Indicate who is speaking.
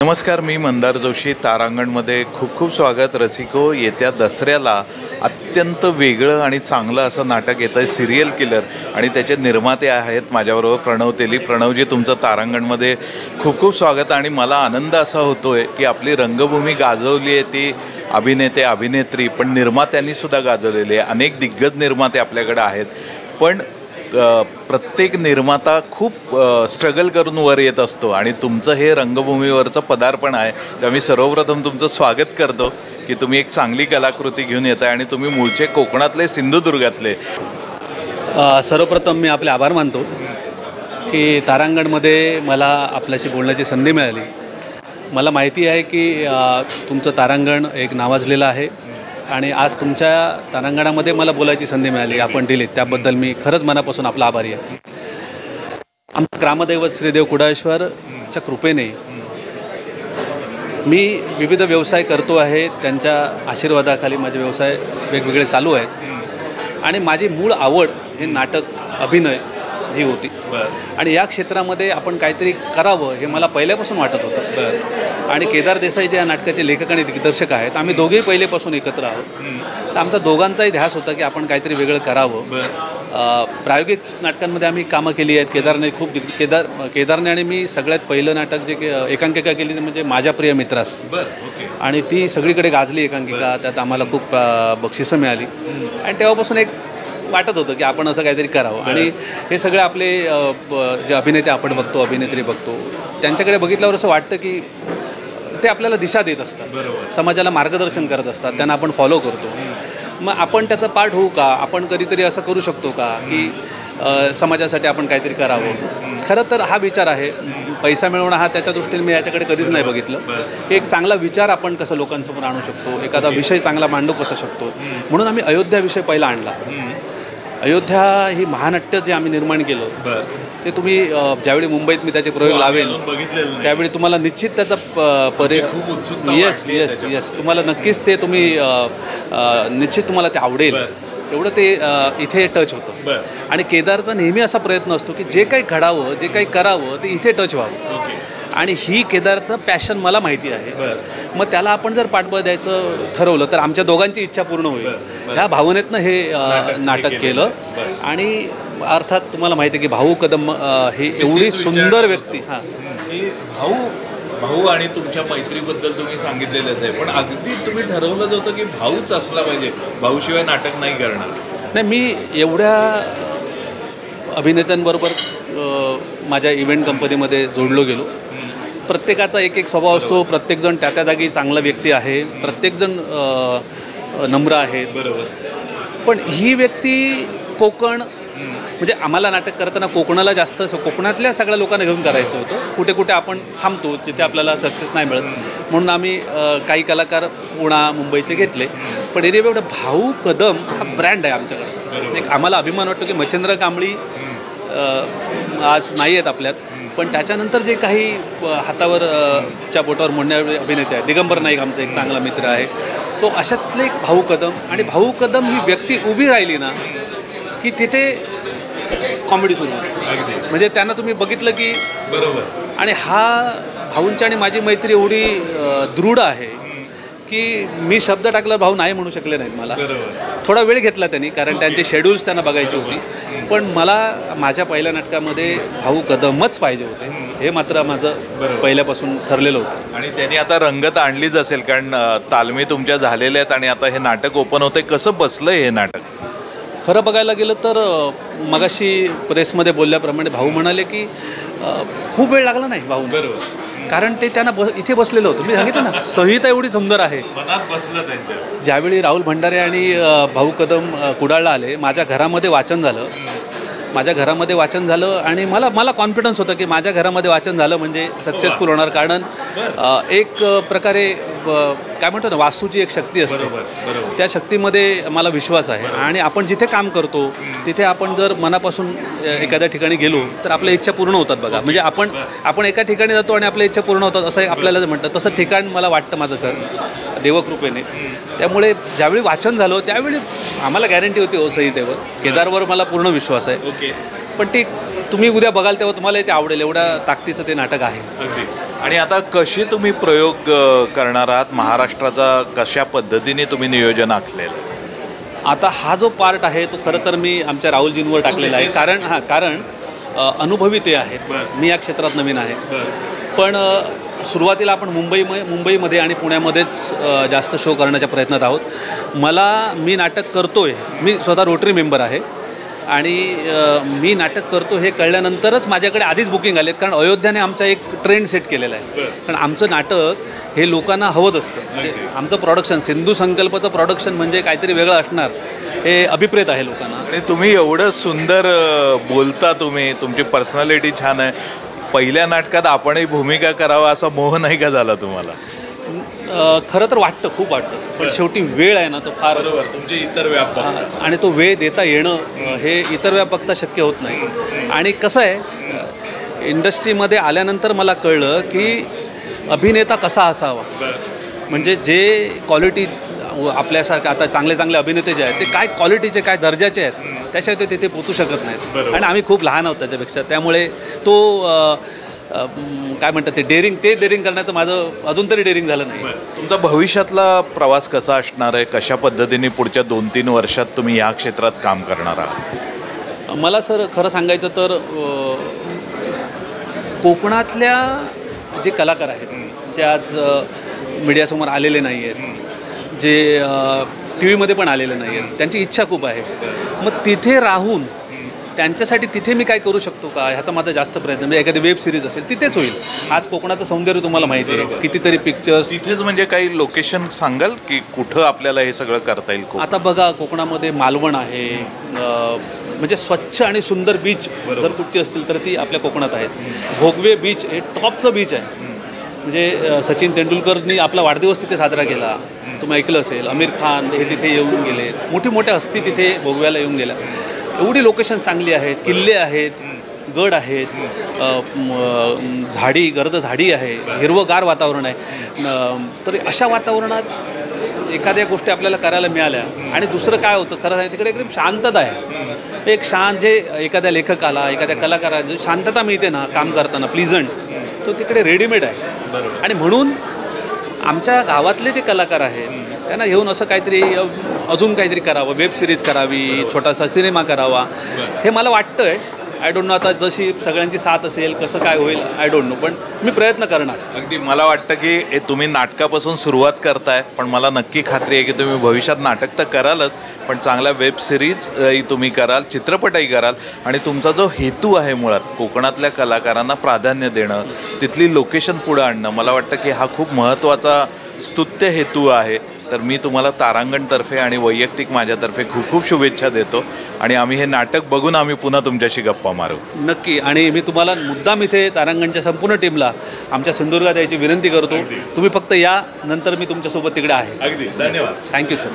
Speaker 1: नमस्कार, मी मंदार जोशी. तारांगणमध्ये खूप खूप स्वागत. रसिको, येत्या दसऱ्याला अत्यंत वेगळं आणि चांगलं असं नाटक येतं आहे, सिरियल किलर, आणि त्याचे निर्माते आहेत माझ्याबरोबर प्रणव तेली. प्रणवजी, तुमचं तारांगणमध्ये खूप खूप स्वागत. आणि मला आनंद असा होतो आहे की आपली रंगभूमी गाजवली आहे ती अभिनेते अभिनेत्री, पण निर्मात्यांनीसुद्धा गाजवलेले आहे. अनेक दिग्गज निर्माते आपल्याकडे आहेत, पण प्रत्येक निर्माता खूप स्ट्रगल करून वर येत असतो, आणि तुमचं हे रंगभूमीवरचं पदार्पण आहे. तर मी सर्वप्रथम तुमचं स्वागत करतो की तुम्ही एक चांगली कलाकृती घेऊन येत आहे, आणि तुम्ही मूळचे कोकणातले, सिंधुदुर्गातले.
Speaker 2: सर्वप्रथम मी आपले आभार मानतो की तारांगणमध्ये मला आपल्याशी बोलण्याची संधी मिळाली. मला माहिती आहे की तुमचं तारांगण एक नावाजलेलं आहे, आणि आज तुमच्या तारांगणामध्ये मला बोलायची संधी मिळाली, आपण दिली, त्याबद्दल मी खरंच मनापासून आपला आभारी आहे. आमचं ग्रामदैवत श्रीदेव कुडाळेश्वरच्या कृपेने मी विविध व्यवसाय करतो आहे. त्यांच्या आशीर्वादाखाली माझे व्यवसाय वेगवेगळे चालू आहेत, आणि माझी मूळ आवड हे नाटक, अभिनय ही होती. आणि या क्षेत्रामध्ये आपण काहीतरी करावं हे मला पहिल्यापासून वाटत होतं. आणि केदार देसाई जे या नाटकाचे लेखक आणि दिग्दर्शक आहेत, आम्ही दोघेही पहिलेपासून एकत्र आहोत. तर आमचा दोघांचाही ध्यास होता की आपण काहीतरी वेगळं करावं. प्रायोगिक नाटकांमध्ये आम्ही कामं केली आहेत. केदारने आणि मी सगळ्यात पहिलं नाटक जे एकांकिका केली म्हणजे माझ्या प्रिय मित्रास, आणि ती सगळीकडे गाजली एकांकिका. त्यात आम्हाला खूप बक्षिसं मिळाली, आणि तेव्हापासून एक वाटत होतं की आपण असं काहीतरी करावं. आणि हे सगळे आपले जे अभिनेते आपण बघतो, अभिनेत्री बघतो, त्यांच्याकडे बघितल्यावर असं वाटतं की ते आपल्याला दिशा देत असतात, समाजाला मार्गदर्शन करत असतात, त्यांना आपण फॉलो करतो. मग आपण त्याचा पार्ट होऊ का? आपण कधीतरी असं करू शकतो का की समाजासाठी आपण काहीतरी करावं? खरं तर हा विचार आहे. पैसा मिळवणं हा त्याच्या दृष्टीने मी याच्याकडे कधीच नाही बघितलं. एक चांगला विचार आपण कसं लोकांसमोर आणू शकतो, एखादा विषय चांगला मांडू कसं शकतो, म्हणून आम्ही अयोध्या विषय पहिला आणला. अयोध्या ही महानाट्य जे आम्ही निर्माण केलं ते तुम्ही ज्यावेळी मुंबईत मी त्याचे प्रयोग लावेल त्यावेळी तुम्हाला निश्चित त्याचा येस तुम्हाला नक्कीच ते तुम्ही निश्चित तुम्हाला ते आवडेल. एवढं ते इथे टच होतं. आणि केदारचा नेहमी असा प्रयत्न असतो की जे काही घडावं, जे काही करावं ते इथे टच व्हावं. आणि ही केदारचं पॅशन मला माहिती आहे. मग त्याला आपण जर पाठबळ द्यायचं ठरवलं तर आमच्या दोघांची इच्छा पूर्ण होईल. ह्या भावनेतनं हे नाटक केलं. आणि अर्थात तुम्हाला माहिती आहे की भाऊ कदम ही एवढी सुंदर व्यक्ती.
Speaker 1: भाऊ आणि तुमच्या मैत्रीबद्दल तुम्ही सांगितलेलंच आहे, पण अगदी तुम्ही ठरवलंच होतं की भाऊच असला पाहिजे, भाऊशिवाय नाटक नाही करणार.
Speaker 2: नाही, मी एवढ्या अभिनेत्यांबरोबर माझ्या इव्हेंट कंपनीमध्ये जोडलो गेलो. प्रत्येकाचा एक स्वभाव असतो. प्रत्येकजण त्या जागी चांगला व्यक्ती आहे, प्रत्येकजण नम्र आहेत. बरोबर. पण ही व्यक्ती कोकण, म्हणजे आम्हाला नाटक करताना कोकणाला जास्त कोकणातल्या सगळ्या लोकांना घेऊन करायचं होतं. कुठे कुठे आपण थांबतो जिथे आपल्याला सक्सेस नाही मिळत, म्हणून आम्ही काही कलाकार पुणा मुंबईचे घेतले. पण एवढं भाऊ कदम हा ब्रँड आहे आमच्याकडचा. एक आम्हाला अभिमान वाटतो की मच्छिंद्र कांबळी आज नाही आहेत आपल्यात, पण त्याच्यानंतर जे काही हातावर च्या बोटावर मोडणारे अभिनेते आहेत, दिगंबर नाईक आमचा एक चांगला मित्र आहे, तो अशातले एक भाऊ कदम. आणि भाऊ कदम ही व्यक्ती उभी राहिली ना की तिथे कॉमेडी सुरू होती. म्हणजे त्यांना तुम्ही बघितलं की बरोबर. आणि हा भाऊंची आणि माझी मैत्री एवढी दृढ आहे की मी शब्द टाकला, भाऊ नाही म्हणू शकले नाहीत मला. थोडा वेळ घेतला त्यांनी, कारण त्यांचे शेड्यूल्स त्यांना बघायची होती. पण मला माझ्या पहिल्या नाटकामध्ये भाऊ कदमच पाहिजे होते, हे मात्र माझं पहिल्यापासून ठरलेलं होतं.
Speaker 1: आणि त्यांनी आता रंगत आणलीच असेल, कारण तालमी तुमच्या झालेल्या आहेत, आणि आता हे नाटक ओपन होतं. कसं बसलं हे नाटक?
Speaker 2: खरं बघायला गेलं तर मगाशी प्रेसमध्ये बोलल्याप्रमाणे भाऊ म्हणाले की खूप वेळ लागला नाही भाऊ. बरोबर. कारण ते त्यांना इथे बसलेलं होतं. मी सांगितलं ना, संहिता एवढी सुंदर आहे, मनात बसलं त्यांच्या. ज्यावेळी राहुल भंडारे आणि भाऊ कदम कुडाळला आले, माझ्या घरामध्ये वाचन झालं. आणि मला कॉन्फिडन्स होता की माझ्या घरामध्ये वाचन झालं म्हणजे सक्सेसफुल होणार. कारण एक प्रकारे काय म्हणतो ना, वास्तूची एक शक्ती असते, त्या शक्तीमध्ये मला विश्वास आहे. आणि आपण जिथे काम करतो तिथे आपण जर मनापासून एखाद्या ठिकाणी गेलो तर आपल्या इच्छा पूर्ण होतात. बघा, म्हणजे आपण एका ठिकाणी जातो आणि आपल्या इच्छा पूर्ण होतात असं आपल्याला म्हणतं. तसं ठिकाण मला वाटतं माझं घर देवकृपेने. त्यामुळे ज्यावेळी वाचन झालं त्यावेळी आम्हाला गॅरंटी होती संहितेवर. केदारवर मला पूर्ण विश्वास आहे. पण ती तुम्ही उद्या बघाल तेव्हा तुम्हाला ते आवडेल, एवढ्या ताकदीचं ते नाटक आहे.
Speaker 1: अगदी. आणि आता कशी तुम्ही प्रयोग करणार आहात, महाराष्ट्राचा कशा पद्धतीने तुम्ही नियोजन आखलेलं?
Speaker 2: आता हा जो पार्ट आहे तो खरं तर मी आमच्या राहुलजींवर टाकलेला आहे, कारण अनुभवी ते आहेत, मी या क्षेत्रात नवीन आहे. पण सुरुवातीला आपण मुंबईमध्ये आणि पुण्यामध्येच जास्त शो करण्याच्या प्रयत्नात आहोत. मी नाटक करतो आहे, मी स्वतः रोटरी मेंबर आहे आणि मी नाटक करतो हे कळल्यानंतरच माझ्याकडे आधीच बुकिंग आलेत, कारण अयोध्याने आमचा एक ट्रेंड सेट केलेला आहे. कारण आमचं नाटक हे लोकांना हवंच असतं. म्हणजे आमचं प्रोडक्शन, सिंधू संकल्पचं प्रोडक्शन म्हणजे काहीतरी वेगळं असणार हे अभिप्रेत आहे लोकांना.
Speaker 1: आणि तुम्ही एवढं सुंदर बोलता, तुमची पर्सनॅलिटी छान आहे. पहिल्या नाटकात आपणही भूमिका करावा असा मोह नाही का झाला तुम्हाला?
Speaker 2: खरं तर वाटतं, खूप वाटतं, पण शेवटी वेळ आहे ना तो फार.
Speaker 1: बरोबर, तुमचे इतर व्यापक
Speaker 2: आणि तो वेळ देता येणं हे इतर वेळा बघता शक्य होत नाही. आणि कसं आहे, इंडस्ट्रीमध्ये आल्यानंतर मला कळलं की अभिनेता कसा असावा. म्हणजे जे क्वालिटी आपल्यासारखे आता चांगले अभिनेते जे आहेत ते काय क्वालिटीचे, काय दर्जाचे आहेत, त्याशिवाय ते तिथे पोचू शकत नाहीत. आणि आम्ही खूप लहान आहोत त्याच्यापेक्षा. त्यामुळे तो काय म्हणतात ते डेअरिंग करण्याचं माझं अजून तरी डेअरिंग झालं नाही.
Speaker 1: तुमचा भविष्यातला प्रवास कसा असणार आहे? कशा पद्धतीने पुढच्या 2-3 वर्षात तुम्ही या क्षेत्रात काम करणार आहात?
Speaker 2: मला सर खरं सांगायचं तर कोकणातल्या जे कलाकार आहेत, जे आज मीडियासमोर आलेले नाही आहेत, जे टी व्हीमध्ये पण आलेले नाही आहेत, त्यांची इच्छा खूप आहे. मग तिथे राहून त्यांच्यासाठी तिथे मी काय करू शकतो का, ह्याचा माझा जास्त प्रयत्न. म्हणजे एखादी वेब सिरीज असेल तिथेच होईल. आज कोकणाचं सौंदर्य तुम्हाला माहिती आहे, कितीतरी पिक्चर्स
Speaker 1: तिथेच. म्हणजे काही लोकेशन सांगाल की कुठं आपल्याला हे सगळं करता येईल?
Speaker 2: आता बघा, कोकणामध्ये मालवण आहे, म्हणजे स्वच्छ आणि सुंदर बीच जर कुठची असतील तर ती आपल्या कोकणात आहेत. भोगवे बीच हे टॉपचं बीच आहे. म्हणजे सचिन तेंडुलकरनी आपला वाढदिवस तिथे साजरा केला, तुम्ही ऐकलं असेल. आमिर खान हे तिथे येऊन गेले, मोठ्या हस्ती तिथे भोगव्याला येऊन गेल्या. एवढी लोकेशन चांगली आहेत, किल्ले आहेत, गड आहेत, गर्द झाडी आहे, हिरवंगार वातावरण आहे. तर अशा वातावरणात एखाद्या गोष्टी आपल्याला करायला मिळाल्या. आणि दुसरं काय होतं, खरं सांगितलं तिकडे एकदम शांतता आहे. एक शांत, जे एखाद्या लेखकाला, एखाद्या कलाकाराला जी शांतता मिळते ना काम करताना, प्लीझंट, तो तिकडे रेडीमेड आहे. आणि म्हणून आमच्या गावातले जे कलाकार आहेत त्यांना घेऊन असं काहीतरी अजून काहीतरी करावं, वेब सिरीज करावी, छोटासा सिनेमा करावा, हे मला वाटतं आहे. आय डोंट नो आता जशी सगळ्यांची साथ असेल, कसं काय होईल आय डोंट नो, पण मी प्रयत्न करणार.
Speaker 1: अगदी. मला वाटतं की तुम्ही नाटकापासून सुरुवात करताय, पण मला नक्की खात्री आहे की तुम्ही भविष्यात नाटक तर करालच, पण चांगल्या वेब सिरीजही तुम्ही कराल, चित्रपटही कराल. आणि तुमचा जो हेतू आहे मुळात कोकणातल्या कलाकारांना प्राधान्य देणं, तिथली लोकेशन पुढं आणणं, मला वाटतं की हा खूप महत्त्वाचा स्तुत्य हेतू आहे. तर मी तुम्हाला तारांगणतर्फे आणि वैयक्तिक माझ्यातर्फे खूप खूप शुभेच्छा देतो. आणि आम्ही हे नाटक बघून आम्ही पुन्हा तुमच्याशी गप्पा मारू.
Speaker 2: नक्की. आणि मी तुम्हाला मुद्दाम इथे तारांगणच्या संपूर्ण टीमला आमच्या सिंधुदुर्गात यायची विनंती करतो. तुम्ही फक्त या, नंतर मी तुमच्यासोबत तिकडे आहे.
Speaker 1: अगदी. धन्यवाद.
Speaker 2: Thank you sir.